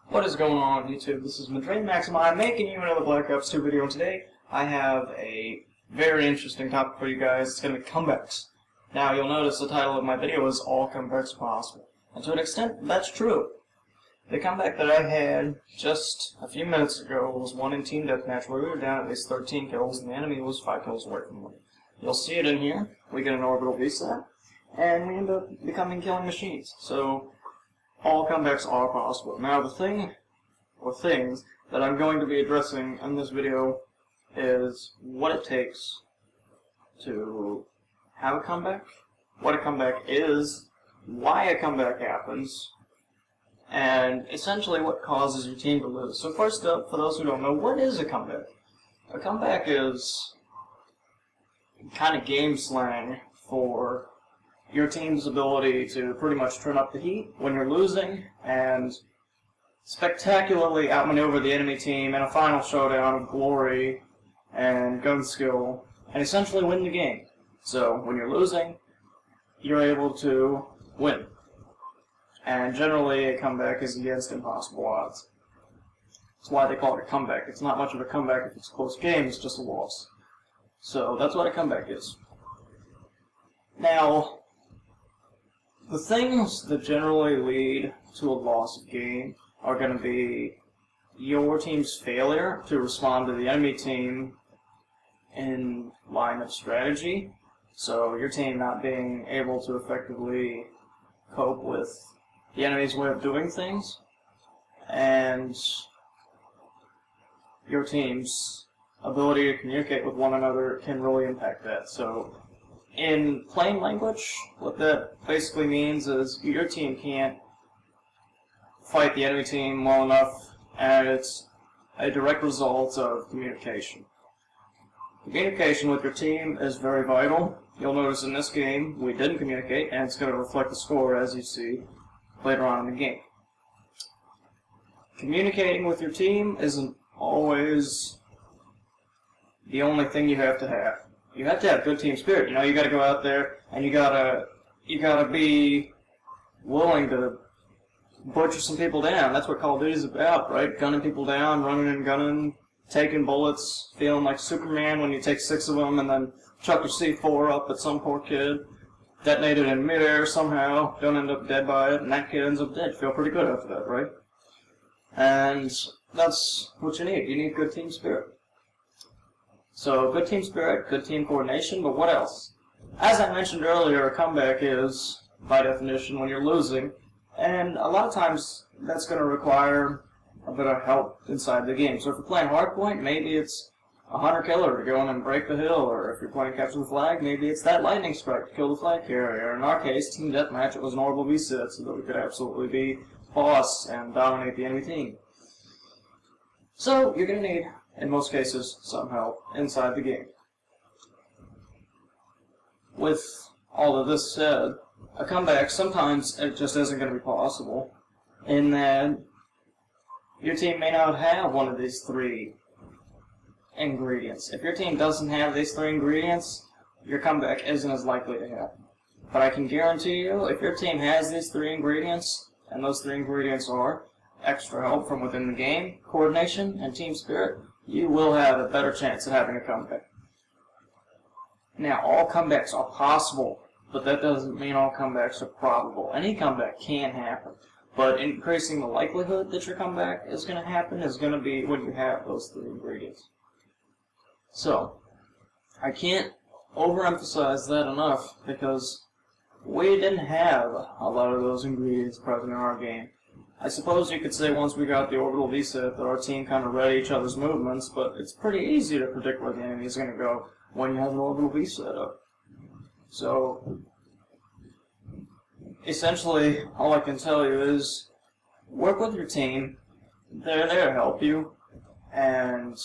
What is going on YouTube? This is Madrid Maxima. I'm making you another Black Ops 2 video, and today I have a very interesting topic for you guys. It's going to be comebacks. Now, you'll notice the title of my video is All Comebacks Possible. And to an extent, that's true. The comeback that I had just a few minutes ago was one in Team Deathmatch where we were down at least 13 kills and the enemy was 5 kills away from them. You'll see it in here. We get an orbital reset, and we end up becoming killing machines. So, all comebacks are possible. Now, the thing, or things, that I'm going to be addressing in this video is what it takes to have a comeback, what a comeback is, why a comeback happens, and essentially what causes your team to lose. So first up, for those who don't know, what is a comeback? A comeback is kind of game slang for your team's ability to pretty much turn up the heat when you're losing and spectacularly outmaneuver the enemy team in a final showdown of glory and gun skill and essentially win the game. So when you're losing, you're able to win. And generally a comeback is against impossible odds. That's why they call it a comeback. It's not much of a comeback if it's a close game, it's just a loss. So that's what a comeback is. Now, the things that generally lead to a loss of game are going to be your team's failure to respond to the enemy team in line of strategy. So your team not being able to effectively cope with the enemy's way of doing things, and your team's ability to communicate with one another can really impact that. So in plain language, what that basically means is your team can't fight the enemy team well enough, and it's a direct result of communication. Communication with your team is very vital. You'll notice in this game we didn't communicate, and it's going to reflect the score as you see later on in the game. Communicating with your team isn't always the only thing you have to have. You have to have good team spirit. You know, you got to go out there and you gotta be willing to butcher some people down. That's what Call of Duty is about, right? Gunning people down, running and gunning, taking bullets, feeling like Superman when you take 6 of them and then chuck your C4 up at some poor kid, detonate it in midair somehow, don't end up dead by it, and that kid ends up dead. Feel pretty good after that, right? And that's what you need. You need good team spirit. So, good team spirit, good team coordination, but what else? As I mentioned earlier, a comeback is, by definition, when you're losing, and a lot of times that's going to require a bit of help inside the game. So if you're playing Hardpoint, maybe it's a hunter killer to go in and break the hill, or if you're playing Capture the Flag, maybe it's that lightning strike to kill the flag carrier. In our case, Team Deathmatch, it was an orbital reset so that we could absolutely be boss and dominate the enemy team. So, you're going to need, in most cases, some help inside the game. With all of this said, a comeback, sometimes it just isn't going to be possible, in that your team may not have one of these 3 ingredients. If your team doesn't have these 3 ingredients, your comeback isn't as likely to happen. But I can guarantee you, if your team has these 3 ingredients, and those 3 ingredients are extra help from within the game, coordination, and team spirit, you will have a better chance of having a comeback. Now, all comebacks are possible, but that doesn't mean all comebacks are probable. Any comeback can happen, but increasing the likelihood that your comeback is going to happen is going to be when you have those 3 ingredients. So, I can't overemphasize that enough, because we didn't have a lot of those ingredients present in our game. I suppose you could say once we got the orbital reset that our team kind of read each other's movements, but it's pretty easy to predict where the enemy is going to go when you have an orbital reset up. So, essentially, all I can tell you is work with your team. They're there to help you, and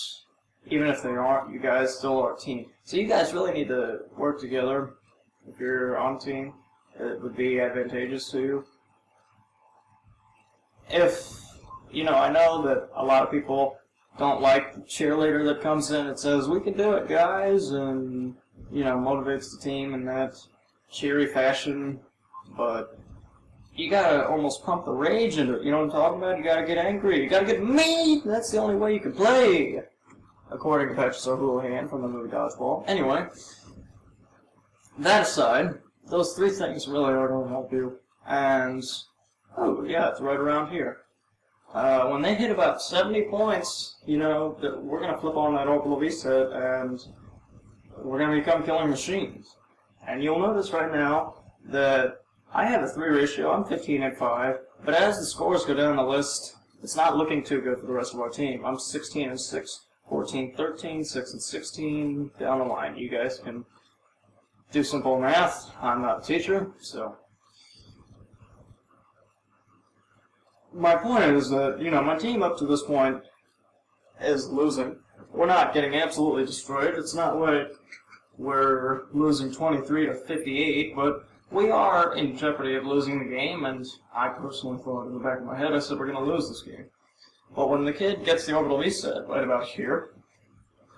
even if they aren't, you guys still are a team. So you guys really need to work together. If you're on a team, it would be advantageous to you. If, you know, I know that a lot of people don't like the cheerleader that comes in and says, "We can do it, guys," and, you know, motivates the team in that cheery fashion, but you gotta almost pump the rage into it. You know what I'm talking about? You gotta get angry. You gotta get mean. That's the only way you can play. According to Patrick O'Houlihan from the movie Dodgeball. Anyway, that aside, those three things really are going to help you. And, oh yeah, it's right around here. When they hit about 70 points, you know, we're going to flip on that orbital reset and we're going to become killing machines. And you'll notice right now that I have a 3 ratio, I'm 15-5, but as the scores go down the list, it's not looking too good for the rest of our team. I'm 16-6, 14-13, 6-16, down the line. You guys can do simple math. I'm not a teacher, so. My point is that, you know, my team up to this point is losing. We're not getting absolutely destroyed. It's not like we're losing 23-58, but we are in jeopardy of losing the game, and I personally thought in the back of my head, I said we're going to lose this game. But when the kid gets the orbital reset right about here,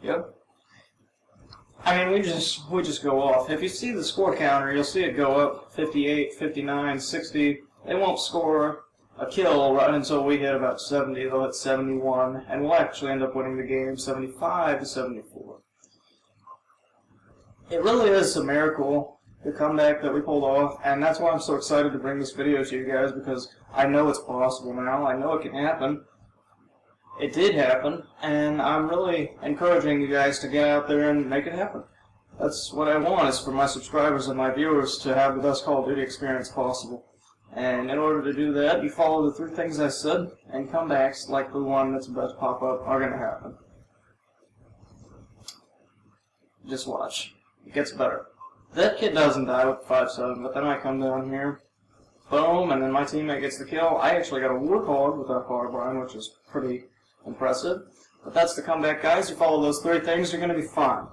yep. I mean, we just go off. If you see the score counter, you'll see it go up 58, 59, 60. They won't score a kill right until we hit about 70. They'll hit 71, and we'll actually end up winning the game 75-74. It really is a miracle, the comeback that we pulled off, and that's why I'm so excited to bring this video to you guys, because I know it's possible now. I know it can happen. It did happen, and I'm really encouraging you guys to get out there and make it happen. That's what I want, is for my subscribers and my viewers to have the best Call of Duty experience possible. And in order to do that, you follow the 3 things I said, and comebacks like the one that's about to pop up are going to happen. Just watch. It gets better. That kid doesn't die with 5-7, but then I come down here, boom, and then my teammate gets the kill. I actually got a Warthog with that Firebrine, which is pretty impressive. But that's the comeback, guys. You follow those 3 things, you're going to be fine.